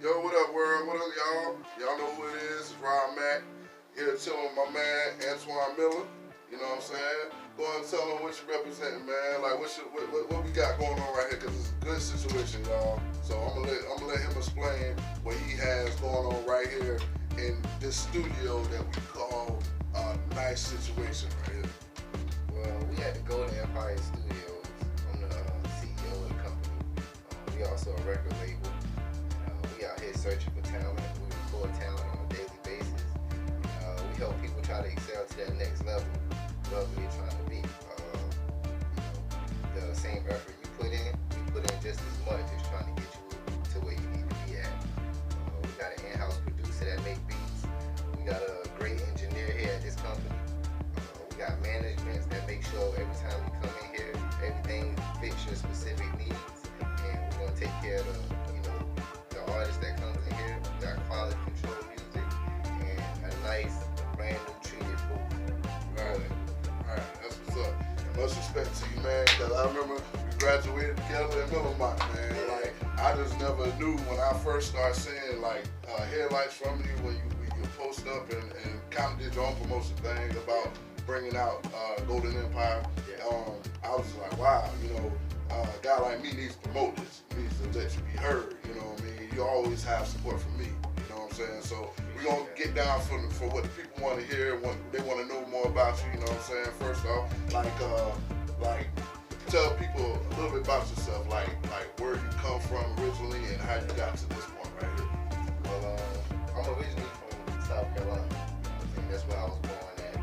Yo, what up, world? What up, y'all? Y'all know who it is. It's Rob Mack. Here chilling with my man, Antoine Miller. You know what I'm saying? Go and tell him what you representing, man. Like, what we got going on right here, because it's a good situation, y'all. So I'm gonna let him explain what he has going on right here in this studio that we call a nice situation right here. Well, we had to go to Empire Studios. I'm the CEO of the company. We also a record label. We out here searching for talent. We record talent on a daily basis. We help people try to excel to that next level, wherever they're trying to be. The same effort you put in, we put in just as much as trying to get you to where you need to be at. We got an in-house producer that make beats. We got a great engineer here at this company. We got managements that make sure every time you come in here, everything fits your specific needs, and we're gonna take care of the artist that comes in here. We got quality control music and a nice brand new treated booth. Alright, that's what's up. And much respect to you, man, because I remember we graduated together in Millamont, man. Like, I just never knew when I first started seeing like headlights from you when you post up and kind of did your own promotion thing about bringing out Golden Empire. I was just like, wow, a guy like me needs to promote this. He needs to let you be heard. You know what I mean? You always have support from me. You know what I'm saying? So we're gonna get down for what the people want to hear, what they want to know more about you. You know what I'm saying? First off, like tell people a little bit about yourself, like where you come from originally and how you got to this point right here. Well, I'm originally from South Carolina. That's where I was born at.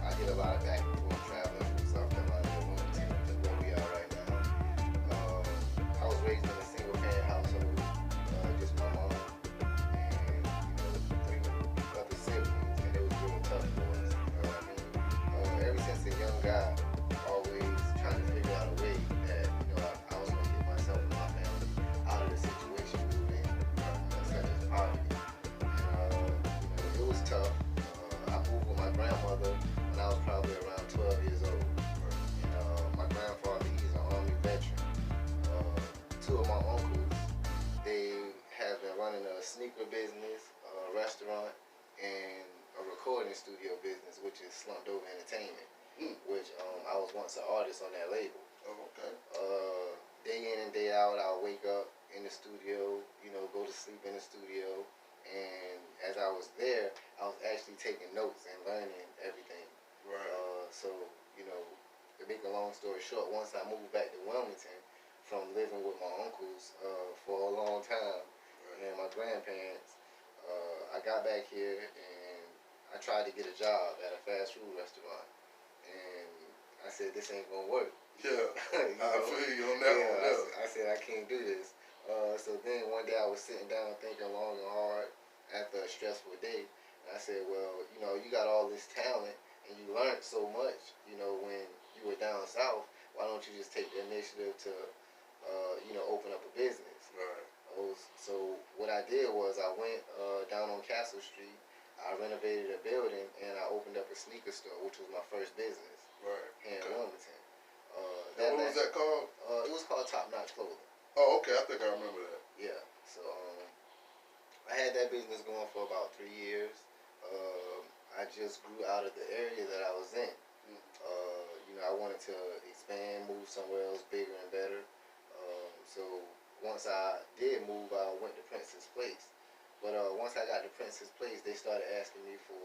I did a lot of back and forth traveling from South Carolina to Wilmington to where we are right now. I was raised in a single parent household, just my mom and 3 other siblings, and it was real tough for us. You know what I mean? Ever since a young guy, always trying to figure out a way that I was going to get myself and my family out of the situation we were in, such as poverty. And, it was tough. I moved with my grandmother when I was probably around 12 years old. And my grandfather, he's an Army veteran. 2 of my uncles, they have been running a sneaker business, a restaurant, and a recording studio business, which is Slumped Over Entertainment, which I was once an artist on that label. Oh, okay. Day in and day out, I'll wake up in the studio, go to sleep in the studio. And as I was there, I was actually taking notes and learning everything. Right. So, to make a long story short, once I moved back to Wilmington from living with my uncles for a long time and my grandparents, I got back here and I tried to get a job at a fast food restaurant. And I said, this ain't gonna work. Yeah, I feel you on that one. I said, I can't do this. So then one day I was sitting down thinking long and hard after a stressful day. And I said, well, you got all this talent and you learned so much, when you were down south. Why don't you just take the initiative to, open up a business? Right. So what I did was I went down on Castle Street. I renovated a building and I opened up a sneaker store, which was my first business. Right. Here in Wilmington. What was that called? It was called Top Notch Clothing. Oh, okay. I think I remember that. Yeah. So I had that business going for about 3 years. I just grew out of the area that I was in. I wanted to expand, move somewhere else bigger and better. So once I did move, I went to Prince's Place. But once I got to Prince's Place, they started asking me for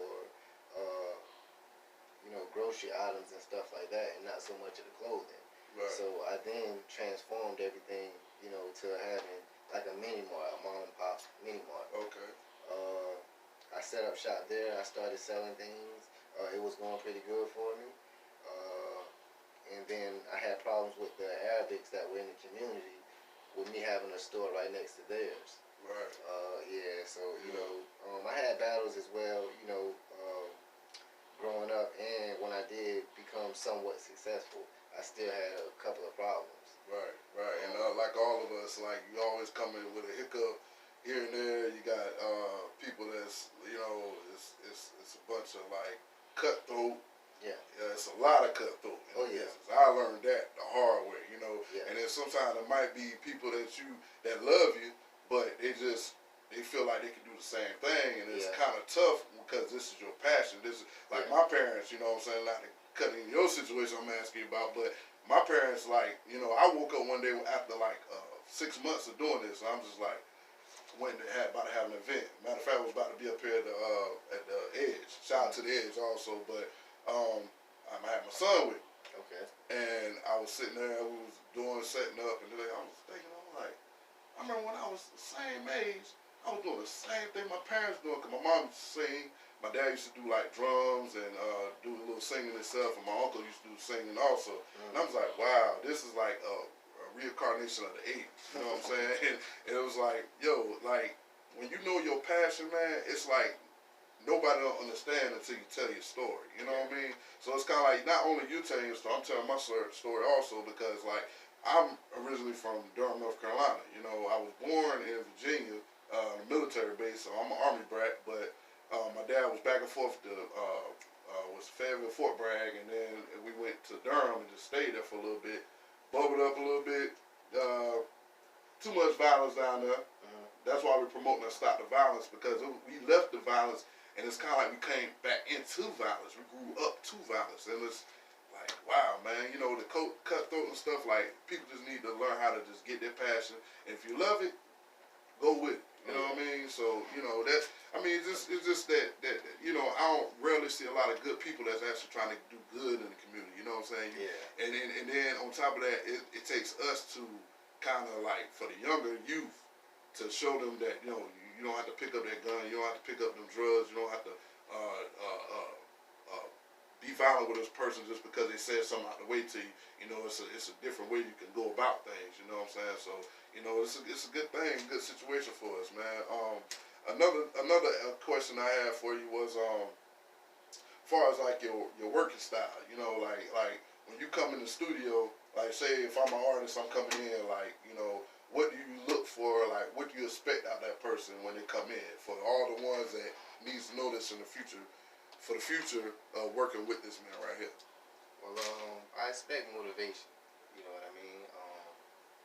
grocery items and stuff like that, and not so much of the clothing. Right. So I then transformed everything, to having like a mini mart, a mom and pop mini mart. Okay. I set up shop there. I started selling things. It was going pretty good for me. And then I had problems with the Arabics that were in the community, with me having a store right next to theirs. Right. So I had battles as well, growing up, and when I did become somewhat successful, I still had a couple of problems. Right. And like all of us, like you always come in with a hiccup here and there. You got people that's it's a bunch of like cutthroat. Yeah. It's a lot of cutthroat. Oh yeah. I learned that the hard way. Yeah. And then sometimes it might be people that love you, but they feel like they can do the same thing, and it's Yeah. kind of tough because this is your passion. This is like Yeah. my parents, you know what I'm saying, not to cut in your situation I'm asking you about, but my parents, like, you know, I woke up one day after like 6 months of doing this, and I'm just like, went to about to have an event. Matter of fact, I was about to be up here at the Edge. Shout out to the Edge also, but I had my son with me. Okay. And I was sitting there, we was setting up, and then I was thinking, I'm like, I remember when I was the same age, I was doing the same thing my parents doing, because my mom used to sing, my dad used to do like drums and do a little singing himself, and my uncle used to do singing also. And I was like, wow, this is like a reincarnation of the 80s, you know what I'm saying? And it was like, yo, like, when you know your passion, man, it's like, nobody don't understand until you tell your story. You know what I mean? So it's kind of like not only you telling your story, I'm telling my story also because like I'm originally from Durham, North Carolina. You know, I was born in Virginia, military base, so I'm an Army brat. But my dad was back and forth to was Fayetteville, Fort Bragg, and then we went to Durham and just stayed there for a little bit, bubbled up a little bit. Too much violence down there. That's why we're promoting to stop the violence because we left the violence. And it's kind of like we came back into violence. We grew up to violence. And it's like, wow, man, you know, the cutthroat and stuff, like, people just need to learn how to just get their passion. And if you love it, go with it. You know what I mean? So, you know, that's, I mean, it's just that, you know, I don't rarely see a lot of good people that's actually trying to do good in the community. You know what I'm saying? Yeah. And then on top of that, it takes us to kind of like, for the younger youth, to show them that, you know, you don't have to pick up that gun. You don't have to pick up them drugs. You don't have to be violent with this person just because they said something out the way to you. You know, it's a different way you can go about things. You know what I'm saying? So, you know, it's a good thing, good situation for us, man. Another question I had for you was as far as like your working style. You know, like when you come in the studio, like say if I'm an artist, I'm coming in, like, you know, what do you look for? Like, what do you expect out of that person when they come in? For all the ones that needs to know this in the future, for the future of working with this man right here. Well, I expect motivation. You know what I mean?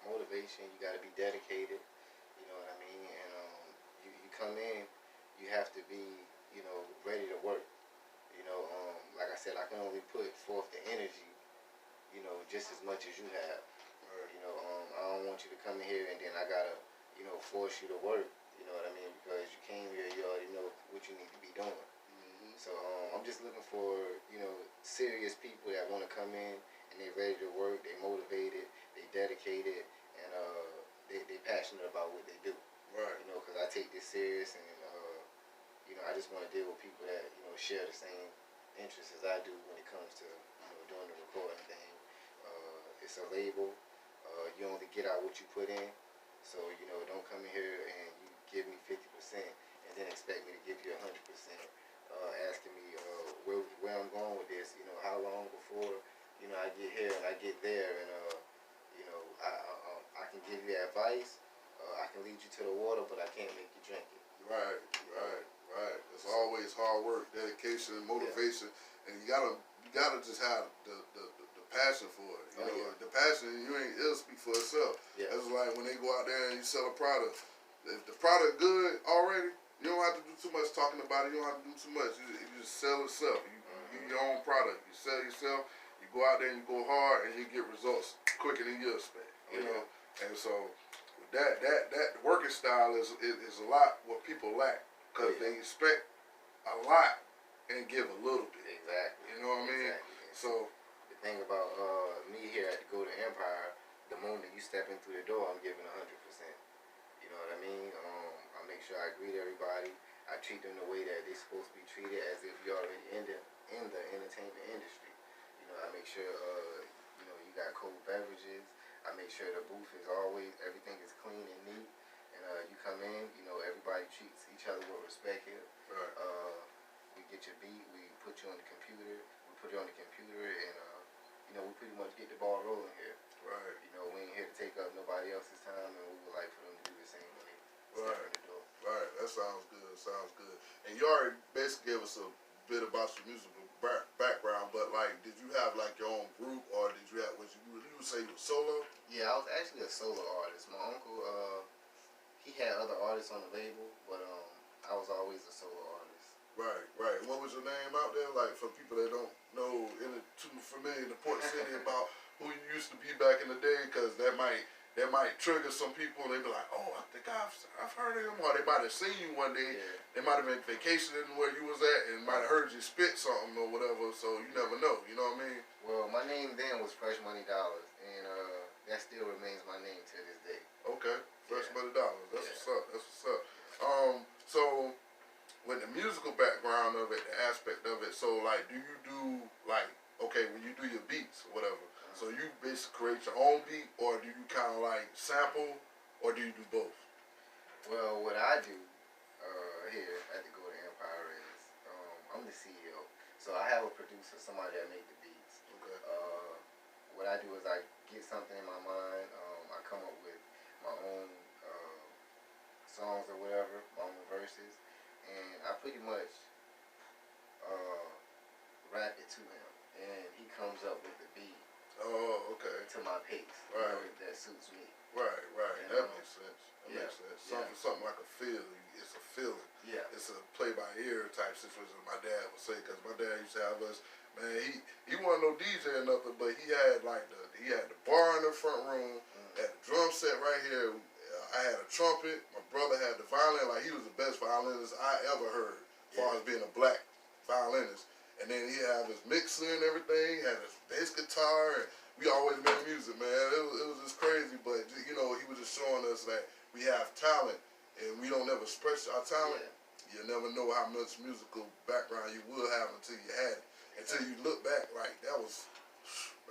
Motivation. You got to be dedicated. You know what I mean? And you come in, you have to be, you know, ready to work. You know, like I said, I can only put forth the energy, you know, just as much as you have. You know, I don't want you to come in here and then I gotta, you know, force you to work. You know what I mean? Because you came here, you already know what you need to be doing. So I'm just looking for, you know, serious people that want to come in and they're ready to work, they motivated, they dedicated, and they passionate about what they do. Right. You know, because I take this serious, and you know, I just want to deal with people that, you know, share the same interests as I do when it comes to, you know, doing the recording thing. It's a label. You only get out what you put in. So, you know, don't come in here and you give me 50% and then expect me to give you 100%. Asking me where I'm going with this. You know, how long before, you know, I get here and I get there, and you know, I can give you advice. I can lead you to the water, but I can't make you drink it. Right. It's always hard work, dedication, motivation, and you gotta just have the passion for it. You know, the passion, it'll speak for itself. Yeah. It's like when they go out there and you sell a product. If the product good already, you don't have to do too much talking about it. You don't have to do too much. You just sell itself. You your own product. You sell yourself. You go out there and you go hard, and you get results quicker than you expect. You know, and so that working style is a lot what people lack because they expect a lot and give a little bit. Exactly. You know what I mean? Exactly. So the thing about me here at the Golden Empire, the moment you step in through the door, I'm giving 100%. You know what I mean? I make sure I greet everybody. I treat them the way that they're supposed to be treated, as if you're already in the entertainment industry. You know, I make sure you know, you got cold beverages. I make sure the booth is always, everything is clean and neat. And you come in, you know, everybody treats each other with respect here. right. We get your beat, we put you on the computer, and you know, we pretty much get the ball rolling here. Right. You know, we ain't here to take up nobody else's time, and we would like for them to do the same when they step in the door. Right. That sounds good. And you already basically gave us a bit about your musical background, but like, did you have like your own group, or did you have? You would say you were solo? Yeah, I was actually a solo artist. My uncle, he had other artists on the label, but I was always a solo artist. Right, right. What was your name out there? Like for people that don't know, too familiar in the Port City about who you used to be back in the day, because that might trigger some people, and they be like, oh, I think I've heard of him, or they might have seen you one day. Yeah. They might have been vacationing where you was at, and might have heard you spit something or whatever. So you never know. You know what I mean? Well, my name then was Fresh Money Dollars, and that still remains my name to this day. Okay, Fresh Money Dollars. That's Yeah. what's up. That's what's up. So with the musical background of it, the aspect of it, so like, do you do like, okay, when you do your beats or whatever, so you basically create your own beat, or do you kind of like sample, or do you do both? Well, what I do here at the Golden Empire is I'm the CEO, so I have a producer, somebody that make the beats. Okay. What I do is I get something in my mind, I come up with my own songs or whatever, my own verses, and I pretty much rap it to him, and he comes up with the beat. Oh, okay. To my pace, Right. that suits me. Right, right. And, That makes sense. That yeah, makes sense. yeah. Something like a feel. It's a feeling. Yeah. It's a play-by-ear type situation. My dad would say, because my dad used to have us. Man, he wasn't no DJ or nothing, but he had the bar in the front room, had the drum set right here. I had a trumpet. My brother had the violin. Like, he was the best violinist I ever heard, as far as being a black violinist. And then he had his mixer and everything. He had his bass guitar, and we always made music, man. It was just crazy, but you know, he was just showing us that we have talent, and we don't ever express our talent. Yeah. You never know how much musical background you will have until you had it. Until you look back, like that was,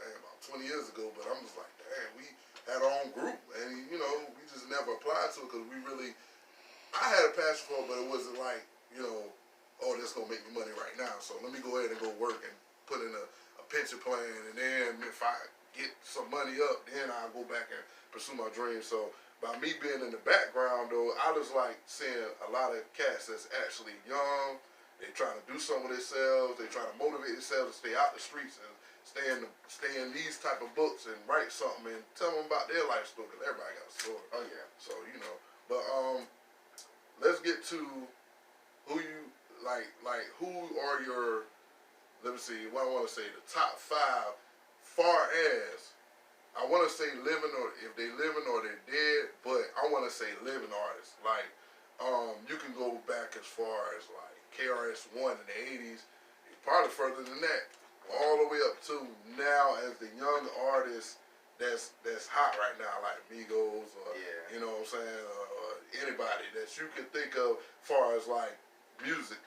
man, about 20 years ago. But I'm just like, damn, we had our own group, and you know, we just never applied to it because I had a passion for it, but it wasn't like, you know, oh, this gonna make me money right now, so let me go ahead and go work and put in a pension plan, and then if I get some money up, then I'll go back and pursue my dreams. So by me being in the background, though, I just like seeing a lot of cats that's actually young. They trying to do something with themselves. They trying to motivate themselves to stay out the streets and stay in these type of books and write something and tell them about their life story. Cause everybody got a story. Oh yeah. So you know, but let's get to who you like. Who are your? Let me see. What I want to say, the top 5, far as I want to say living, or if they living or they're dead, but I want to say living artists. Like, you can go back as far as like KRS-One in the 80s, probably further than that, all the way up to now as the young artist that's hot right now, like Migos, or you know what I'm saying, or anybody that you can think of, far as like music.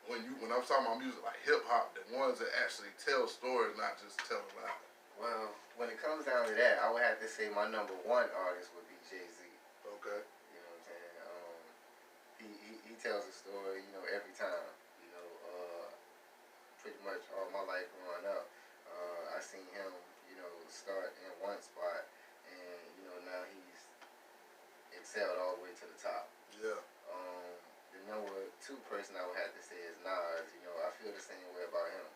When I'm talking about music, like hip hop, the ones that actually tell stories, not just tell them loud. Well, when it comes down to that, I would have to say my number 1 artist would be Jay-Z. Okay. You know what I'm saying? He tells a story, you know, every time. You know, pretty much all my life growing up, I seen him, you know, start in one spot, and you know now he's excelled all the way to the top. Yeah. The number 2 person I would have to say is Nas. You know, I feel the same way about him.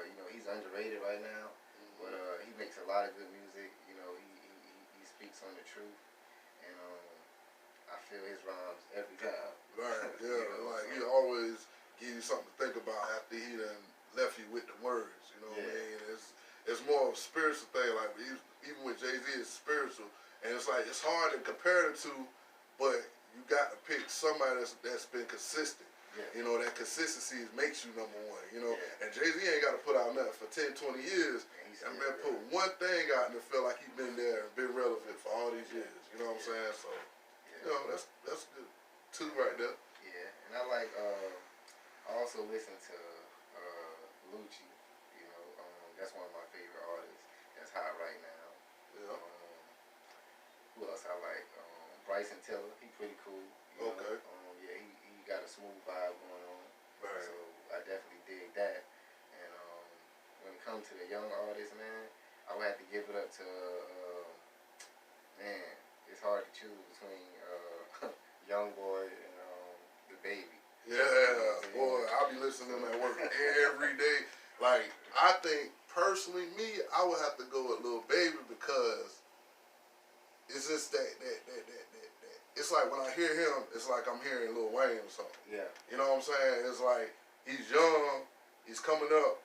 You know, he's underrated right now, but he makes a lot of good music. You know, he speaks on the truth, and I feel his rhymes every time. Right, yeah. You know, Like, so. he always give you something to think about after he done left you with the words, you know what I mean? It's more of a spiritual thing. Like, even with Jay-Z, it's spiritual, and it's like, it's hard to compare the two, but you got to pick somebody that's been consistent. Yeah. You know, that consistency makes you number 1, you know. Yeah. And Jay-Z ain't got to put out nothing for 10, 20 years. That man put one thing out and it feel like he been there and been relevant for all these years. You know what I'm saying? So, you know, that's good. 2 right there. Yeah, and I like, I also listen to Lucci. You know, that's one of my favorite artists that's hot right now. Yeah. Who else I like? Bryson Tiller, he pretty cool. You Okay. know? Yeah, he got a smooth vibe going on. Right. So I definitely dig that. And when it comes to the young artists, man, I would have to give it up to, man, it's hard to choose between Young Boy and the Baby. Yeah, boy, I'll be listening to them at work every day. Like, I think, personally, I would have to go with Lil Baby because it's just that it's like when I hear him, it's like I'm hearing Lil Wayne or something. Yeah. You know what I'm saying? It's like he's young, he's coming up,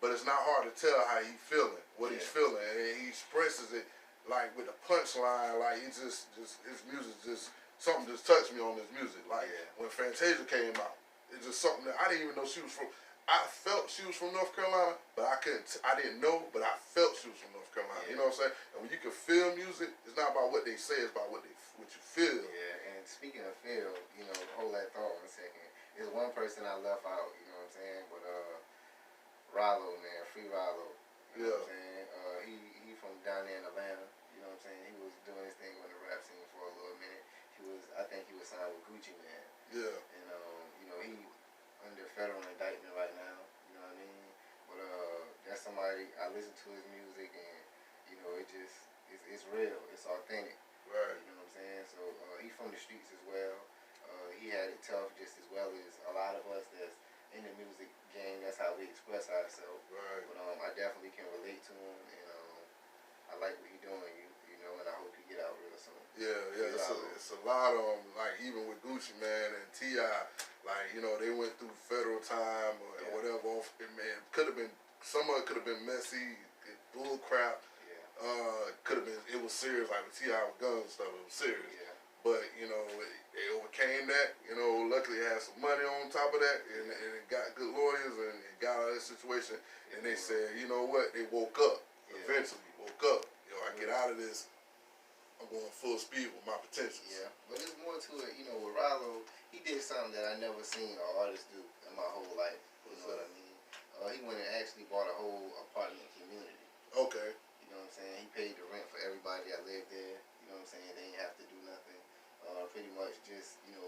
but it's not hard to tell how he's feeling, what he's feeling, and he expresses it like with a punchline. Like he just his music just something just touched me on his music. Like when Fantasia came out, it's just something that I didn't even know she was from. I felt she was from North Carolina, but I didn't know, but I felt she was from North Carolina. You know what I'm saying? And when you can feel music, it's not about what they say, it's about what you feel. Yeah, and speaking of feel, you know, hold that thought 1 second. There's one person I left out, you know what I'm saying? But Rollo, man, Free Rollo. You know what I'm saying? He from down there in Atlanta. You know what I'm saying? He was doing his thing on the rap scene for a little minute. I think he was signed with Gucci Mane. Yeah. And you know, he under federal indictment right now. You know what I mean? But that's somebody I listen to his music, and you know, it's real. It's authentic. Right. You know what I'm saying? So he's from the streets as well. He had it tough just as well as a lot of us that's in the music game. That's how we express ourselves. Right. But I definitely can relate to him, and I like what he's doing. You know, and I hope he get out real soon. Yeah. It's a lot of them. Like even with Gucci Mane and T.I., like you know they went through federal time or whatever. Man, could have been some of it could have been messy, bull crap. Could have been. It was serious. Like with T.I. with guns and stuff. It was serious. Yeah. But you know, they overcame that. You know, luckily it had some money on top of that, and it got good lawyers, and it got out of that situation. And they said, you know what? They woke up. Eventually, woke up. You know, I get out of this. I'm going full speed with my potentials. Yeah, but there's more to it. You know, with Rollo, he did something that I never seen an artist do in my whole life. You know what I mean? He went and actually bought a whole apartment community. Okay. You know what I'm saying? He paid the rent for everybody that lived there. You know what I'm saying? They didn't have to do nothing. Pretty much just, you know,